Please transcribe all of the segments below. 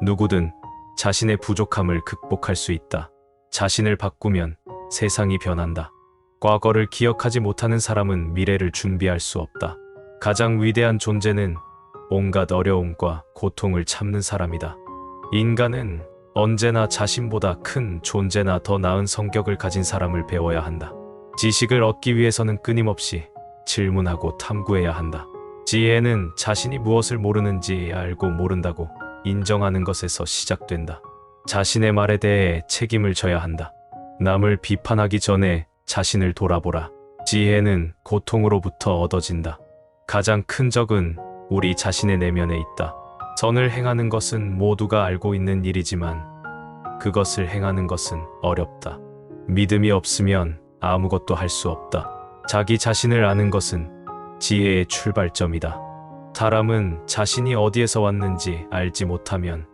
누구든 자신의 부족함을 극복할 수 있다. 자신을 바꾸면 세상이 변한다. 과거를 기억하지 못하는 사람은 미래를 준비할 수 없다. 가장 위대한 존재는 온갖 어려움과 고통을 참는 사람이다. 인간은 언제나 자신보다 큰 존재나 더 나은 성격을 가진 사람을 배워야 한다. 지식을 얻기 위해서는 끊임없이 질문하고 탐구해야 한다. 지혜는 자신이 무엇을 모르는지 알고 모른다고 인정하는 것에서 시작된다. 자신의 말에 대해 책임을 져야 한다. 남을 비판하기 전에 자신을 돌아보라. 지혜는 고통으로부터 얻어진다. 가장 큰 적은 우리 자신의 내면에 있다. 선을 행하는 것은 모두가 알고 있는 일이지만 그것을 행하는 것은 어렵다. 믿음이 없으면 아무것도 할 수 없다. 자기 자신을 아는 것은 지혜의 출발점이다. 사람은 자신이 어디에서 왔는지 알지 못하면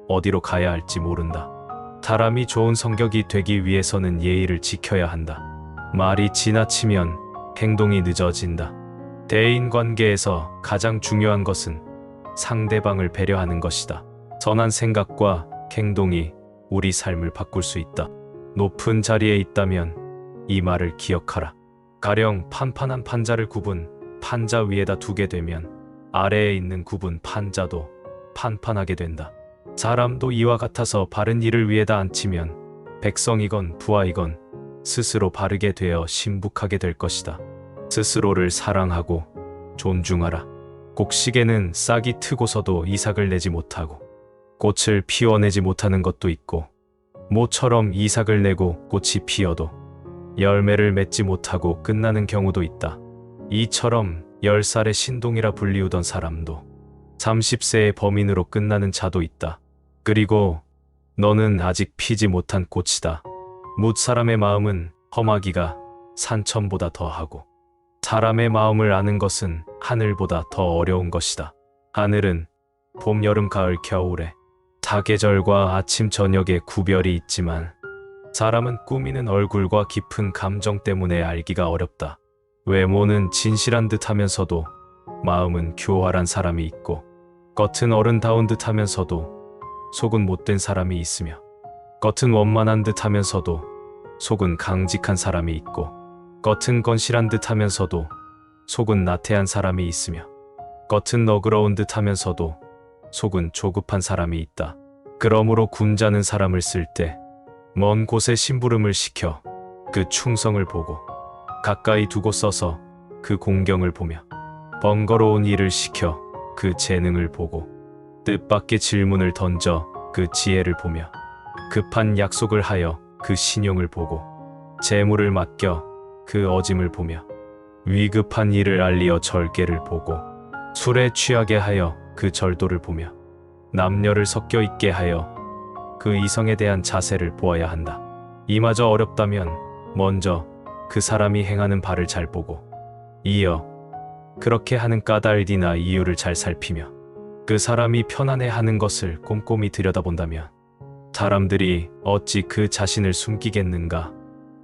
어디로 가야 할지 모른다. 사람이 좋은 성격이 되기 위해서는 예의를 지켜야 한다. 말이 지나치면 행동이 늦어진다. 대인관계에서 가장 중요한 것은 상대방을 배려하는 것이다. 선한 생각과 행동이 우리 삶을 바꿀 수 있다. 높은 자리에 있다면 이 말을 기억하라. 가령 판판한 판자를 굽은 판자 위에다 두게 되면 아래에 있는 굽은 판자도 판판하게 된다. 사람도 이와 같아서 바른 일을 위에다 앉히면 백성이건 부하이건 스스로 바르게 되어 신북하게 될 것이다. 스스로를 사랑하고 존중하라. 곡식에는 싹이 트고서도 이삭을 내지 못하고 꽃을 피워내지 못하는 것도 있고 모처럼 이삭을 내고 꽃이 피어도 열매를 맺지 못하고 끝나는 경우도 있다. 이처럼 10살의 신동이라 불리우던 사람도 30세의 범인으로 끝나는 자도 있다. 그리고 너는 아직 피지 못한 꽃이다. 뭇사람의 마음은 험하기가 산천보다 더하고 사람의 마음을 아는 것은 하늘보다 더 어려운 것이다. 하늘은 봄, 여름, 가을, 겨울에 사계절과 아침, 저녁에 구별이 있지만 사람은 꾸미는 얼굴과 깊은 감정 때문에 알기가 어렵다. 외모는 진실한 듯 하면서도 마음은 교활한 사람이 있고 겉은 어른다운 듯 하면서도 속은 못된 사람이 있으며 겉은 원만한 듯 하면서도 속은 강직한 사람이 있고 겉은 건실한 듯 하면서도 속은 나태한 사람이 있으며 겉은 너그러운 듯 하면서도 속은 조급한 사람이 있다. 그러므로 군자는 사람을 쓸 때 먼 곳에 심부름을 시켜 그 충성을 보고 가까이 두고 써서 그 공경을 보며 번거로운 일을 시켜 그 재능을 보고 뜻밖의 질문을 던져 그 지혜를 보며 급한 약속을 하여 그 신용을 보고 재물을 맡겨 그 어짐을 보며 위급한 일을 알리어 절개를 보고 술에 취하게 하여 그 절도를 보며 남녀를 섞여 있게 하여 그 이성에 대한 자세를 보아야 한다. 이마저 어렵다면 먼저 그 사람이 행하는 바를 잘 보고 이어 그렇게 하는 까닭이나 이유를 잘 살피며 그 사람이 편안해하는 것을 꼼꼼히 들여다본다면 사람들이 어찌 그 자신을 숨기겠는가.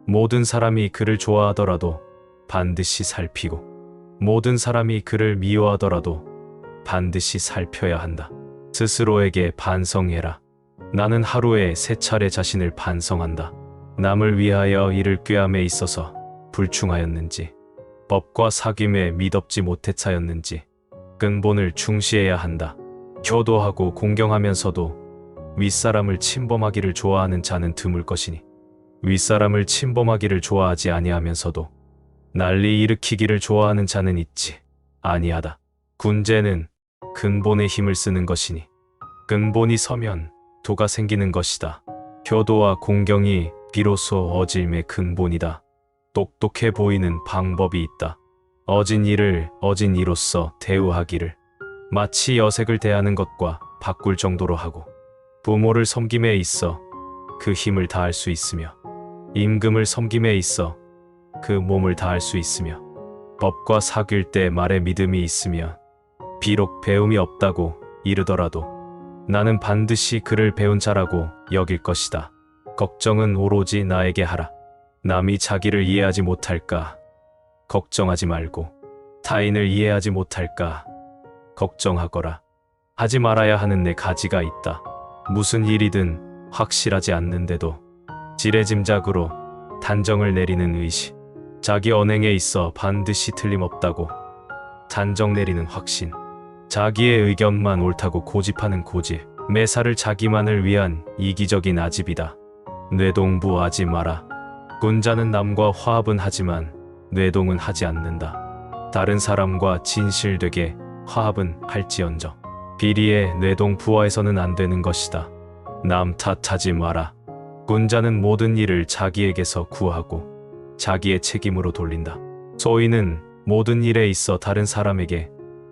모든 사람이 그를 좋아하더라도 반드시 살피고 모든 사람이 그를 미워하더라도 반드시 살펴야 한다. 스스로에게 반성해라. 나는 하루에 3차례 자신을 반성한다. 남을 위하여 일을 꾀함에 있어서 불충하였는지 법과 사귐에 미덥지 못했차였는지 근본을 중시해야 한다. 효도하고 공경하면서도 윗사람을 침범하기를 좋아하는 자는 드물 것이니 윗사람을 침범하기를 좋아하지 아니하면서도 난리 일으키기를 좋아하는 자는 있지 아니하다. 군제는 근본에 힘을 쓰는 것이니 근본이 서면 도가 생기는 것이다. 효도와 공경이 비로소 어짐의 근본이다. 똑똑해 보이는 방법이 있다. 어진 이를 어진 이로서 대우하기를 마치 여색을 대하는 것과 바꿀 정도로 하고 부모를 섬김에 있어 그 힘을 다할 수 있으며 임금을 섬김에 있어 그 몸을 다할 수 있으며 법과 사귈 때 말에 믿음이 있으며 비록 배움이 없다고 이르더라도 나는 반드시 그를 배운 자라고 여길 것이다. 걱정은 오로지 나에게 하라. 남이 자기를 이해하지 못할까 걱정하지 말고 타인을 이해하지 못할까 걱정하거라. 하지 말아야 하는 네 가지가 있다. 무슨 일이든 확실하지 않는데도 지레짐작으로 단정을 내리는 의식. 자기 언행에 있어 반드시 틀림없다고 단정 내리는 확신. 자기의 의견만 옳다고 고집하는 고집. 매사를 자기만을 위한 이기적인 아집이다. 뇌동부하지 마라. 군자는 남과 화합은 하지만 뇌동은 하지 않는다. 다른 사람과 진실되게 화합은 할지언정 비리의 뇌동부화해서는 안 되는 것이다. 남 탓하지 마라. 군자는 모든 일을 자기에게서 구하고 자기의 책임으로 돌린다. 소인은 모든 일에 있어 다른 사람에게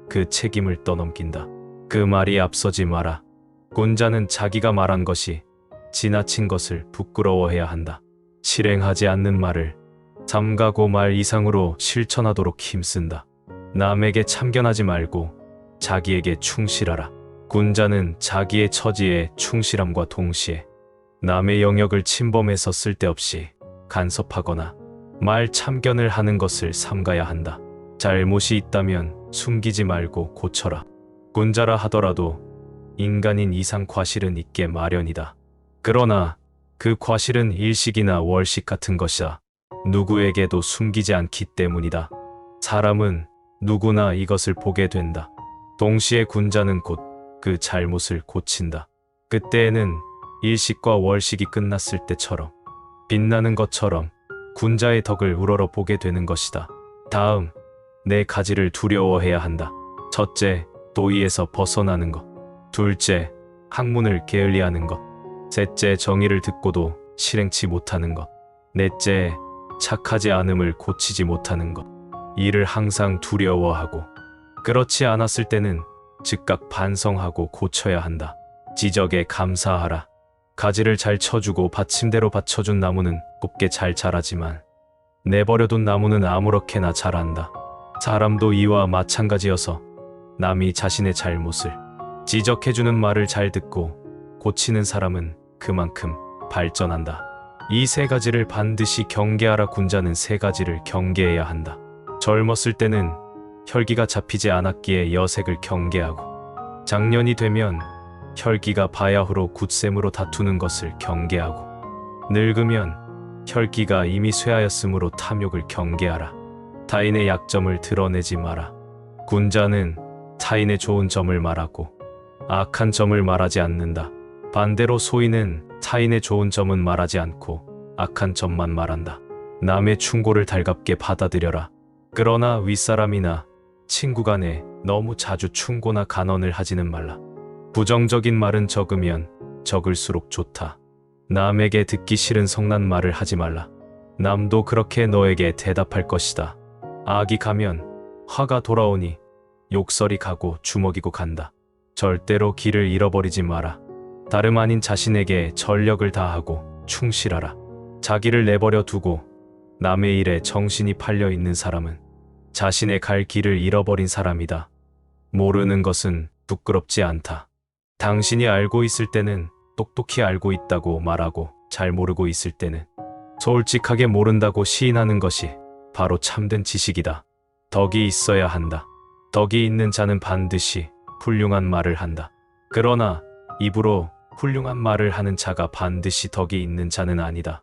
그 책임을 떠넘긴다. 그 말이 앞서지 마라. 군자는 자기가 말한 것이 지나친 것을 부끄러워해야 한다. 실행하지 않는 말을 삼가고 말 이상으로 실천하도록 힘쓴다. 남에게 참견하지 말고 자기에게 충실하라. 군자는 자기의 처지에 충실함과 동시에 남의 영역을 침범해서 쓸데없이 간섭하거나 말 참견을 하는 것을 삼가야 한다. 잘못이 있다면 숨기지 말고 고쳐라. 군자라 하더라도 인간인 이상 과실은 있게 마련이다. 그러나 그 과실은 일식이나 월식 같은 것이다. 누구에게도 숨기지 않기 때문이다. 사람은 누구나 이것을 보게 된다. 동시에 군자는 곧 그 잘못을 고친다. 그때에는 일식과 월식이 끝났을 때처럼 빛나는 것처럼 군자의 덕을 우러러 보게 되는 것이다. 다음, 네 가지를 두려워해야 한다. 첫째, 도의에서 벗어나는 것. 둘째, 학문을 게을리하는 것. 셋째, 정의를 듣고도 실행치 못하는 것. 넷째, 착하지 않음을 고치지 못하는 것. 이를 항상 두려워하고 그렇지 않았을 때는 즉각 반성하고 고쳐야 한다. 지적에 감사하라. 가지를 잘 쳐주고 받침대로 받쳐준 나무는 곱게 잘 자라지만 내버려둔 나무는 아무렇게나 자란다. 사람도 이와 마찬가지여서 남이 자신의 잘못을 지적해주는 말을 잘 듣고 고치는 사람은 그만큼 발전한다. 이 세 가지를 반드시 경계하라. 군자는 세 가지를 경계해야 한다. 젊었을 때는 혈기가 잡히지 않았기에 여색을 경계하고, 장년이 되면 혈기가 바야흐로 굳셈으로 다투는 것을 경계하고, 늙으면 혈기가 이미 쇠하였으므로 탐욕을 경계하라. 타인의 약점을 드러내지 마라. 군자는 타인의 좋은 점을 말하고 악한 점을 말하지 않는다. 반대로 소인은 타인의 좋은 점은 말하지 않고 악한 점만 말한다. 남의 충고를 달갑게 받아들여라. 그러나 윗사람이나 친구 간에 너무 자주 충고나 간언을 하지는 말라. 부정적인 말은 적으면 적을수록 좋다. 남에게 듣기 싫은 성난 말을 하지 말라. 남도 그렇게 너에게 대답할 것이다. 악이 가면 화가 돌아오니 욕설이 가고 주먹이고 간다. 절대로 길을 잃어버리지 마라. 다름 아닌 자신에게 전력을 다하고 충실하라. 자기를 내버려 두고 남의 일에 정신이 팔려 있는 사람은 자신의 갈 길을 잃어버린 사람이다. 모르는 것은 부끄럽지 않다. 당신이 알고 있을 때는 똑똑히 알고 있다고 말하고 잘 모르고 있을 때는 솔직하게 모른다고 시인하는 것이 바로 참된 지식이다. 덕이 있어야 한다. 덕이 있는 자는 반드시 훌륭한 말을 한다. 그러나 입으로 훌륭한 말을 하는 자가 반드시 덕이 있는 자는 아니다.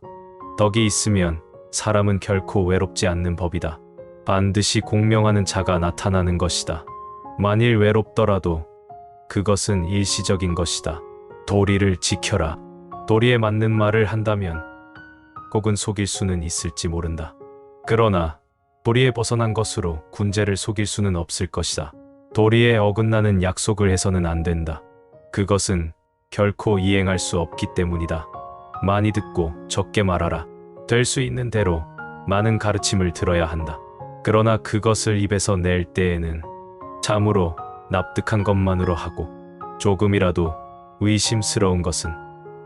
덕이 있으면 사람은 결코 외롭지 않는 법이다. 반드시 공명하는 자가 나타나는 것이다. 만일 외롭더라도 그것은 일시적인 것이다. 도리를 지켜라. 도리에 맞는 말을 한다면 혹은 속일 수는 있을지 모른다. 그러나 도리에 벗어난 것으로 군제를 속일 수는 없을 것이다. 도리에 어긋나는 약속을 해서는 안 된다. 그것은 결코 이행할 수 없기 때문이다. 많이 듣고 적게 말하라. 될 수 있는 대로 많은 가르침을 들어야 한다. 그러나 그것을 입에서 낼 때에는 참으로 납득한 것만으로 하고, 조금이라도 의심스러운 것은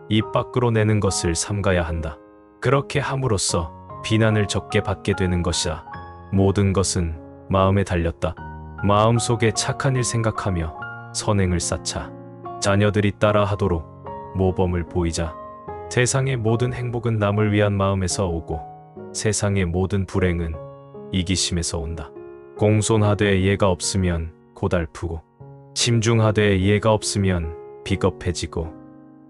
입 밖으로 내는 것을 삼가야 한다. 그렇게 함으로써 비난을 적게 받게 되는 것이다. 모든 것은 마음에 달렸다. 마음속에 착한 일 생각하며 선행을 쌓자. 자녀들이 따라하도록 모범을 보이자. 세상의 모든 행복은 남을 위한 마음에서 오고 세상의 모든 불행은 이기심에서 온다. 공손하되 예가 없으면 고달프고, 심중하되 예가 없으면 비겁해지고,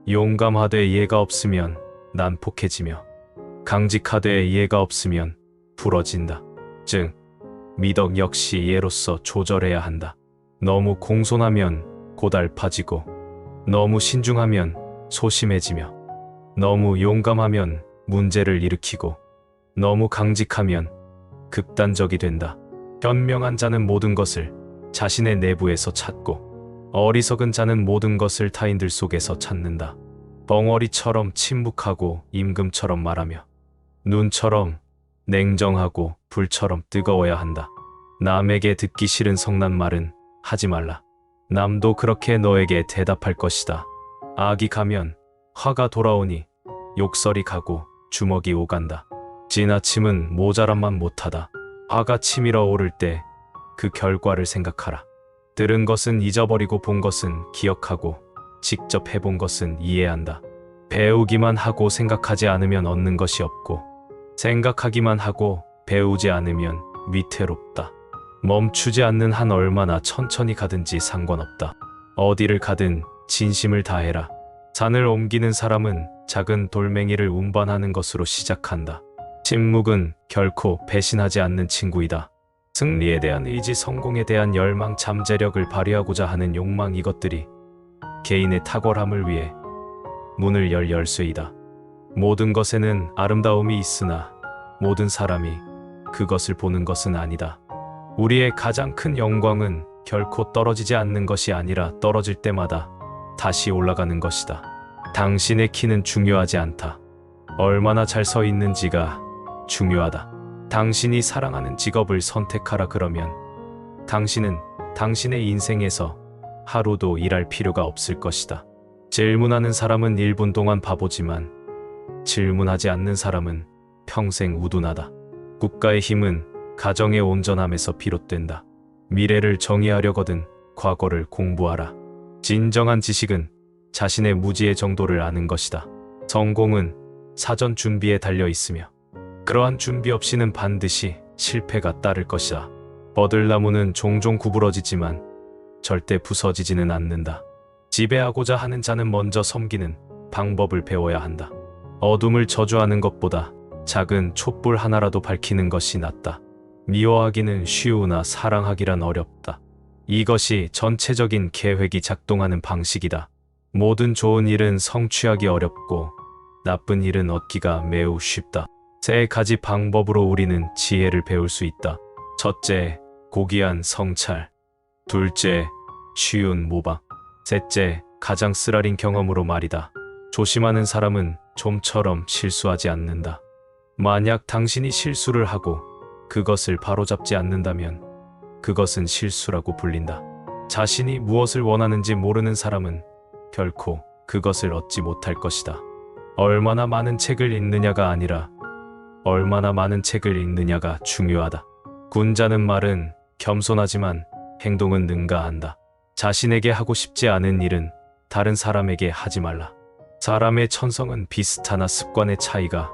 용감하되 이해가 없으면 난폭해지며 강직하되 이해가 없으면 부러진다. 즉 미덕 역시 이해로서 조절해야 한다. 너무 공손하면 고달파지고 너무 신중하면 소심해지며 너무 용감하면 문제를 일으키고 너무 강직하면 극단적이 된다. 현명한 자는 모든 것을 자신의 내부에서 찾고 어리석은 자는 모든 것을 타인들 속에서 찾는다. 벙어리처럼 침묵하고 임금처럼 말하며 눈처럼 냉정하고 불처럼 뜨거워야 한다. 남에게 듣기 싫은 성난 말은 하지 말라. 남도 그렇게 너에게 대답할 것이다. 악이 가면 화가 돌아오니 욕설이 가고 주먹이 오간다. 지나침은 모자람만 못하다. 화가 치밀어 오를 때 그 결과를 생각하라. 들은 것은 잊어버리고 본 것은 기억하고 직접 해본 것은 이해한다. 배우기만 하고 생각하지 않으면 얻는 것이 없고 생각하기만 하고 배우지 않으면 위태롭다. 멈추지 않는 한 얼마나 천천히 가든지 상관없다. 어디를 가든 진심을 다해라. 산을 옮기는 사람은 작은 돌멩이를 운반하는 것으로 시작한다. 침묵은 결코 배신하지 않는 친구이다. 승리에 대한 의지, 성공에 대한 열망, 잠재력을 발휘하고자 하는 욕망, 이것들이 개인의 탁월함을 위해 문을 열 열쇠이다. 모든 것에는 아름다움이 있으나 모든 사람이 그것을 보는 것은 아니다. 우리의 가장 큰 영광은 결코 떨어지지 않는 것이 아니라 떨어질 때마다 다시 올라가는 것이다. 당신의 키는 중요하지 않다. 얼마나 잘 서 있는지가 중요하다. 당신이 사랑하는 직업을 선택하라. 그러면 당신은 당신의 인생에서 하루도 일할 필요가 없을 것이다. 질문하는 사람은 1분 동안 바보지만 질문하지 않는 사람은 평생 우둔하다. 국가의 힘은 가정의 온전함에서 비롯된다. 미래를 정의하려거든 과거를 공부하라. 진정한 지식은 자신의 무지의 정도를 아는 것이다. 성공은 사전 준비에 달려 있으며 그러한 준비 없이는 반드시 실패가 따를 것이다. 버들나무는 종종 구부러지지만 절대 부서지지는 않는다. 지배하고자 하는 자는 먼저 섬기는 방법을 배워야 한다. 어둠을 저주하는 것보다 작은 촛불 하나라도 밝히는 것이 낫다. 미워하기는 쉬우나 사랑하기란 어렵다. 이것이 전체적인 계획이 작동하는 방식이다. 모든 좋은 일은 성취하기 어렵고 나쁜 일은 얻기가 매우 쉽다. 세 가지 방법으로 우리는 지혜를 배울 수 있다. 첫째, 고귀한 성찰. 둘째, 쉬운 모방. 셋째, 가장 쓰라린 경험으로 말이다. 조심하는 사람은 좀처럼 실수하지 않는다. 만약 당신이 실수를 하고 그것을 바로잡지 않는다면 그것은 실수라고 불린다. 자신이 무엇을 원하는지 모르는 사람은 결코 그것을 얻지 못할 것이다. 얼마나 많은 책을 읽느냐가 아니라 얼마나 많은 책을 읽느냐가 중요하다. 군자는 말은 겸손하지만 행동은 능가한다. 자신에게 하고 싶지 않은 일은 다른 사람에게 하지 말라. 사람의 천성은 비슷하나 습관의 차이가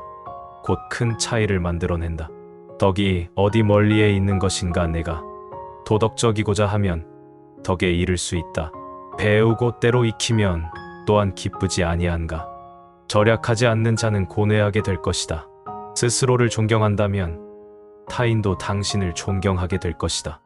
곧 큰 차이를 만들어낸다. 덕이 어디 멀리에 있는 것인가. 내가 도덕적이고자 하면 덕에 이를 수 있다. 배우고 때로 익히면 또한 기쁘지 아니한가. 절약하지 않는 자는 고뇌하게 될 것이다. 스스로를 존경한다면 타인도 당신을 존경하게 될 것이다.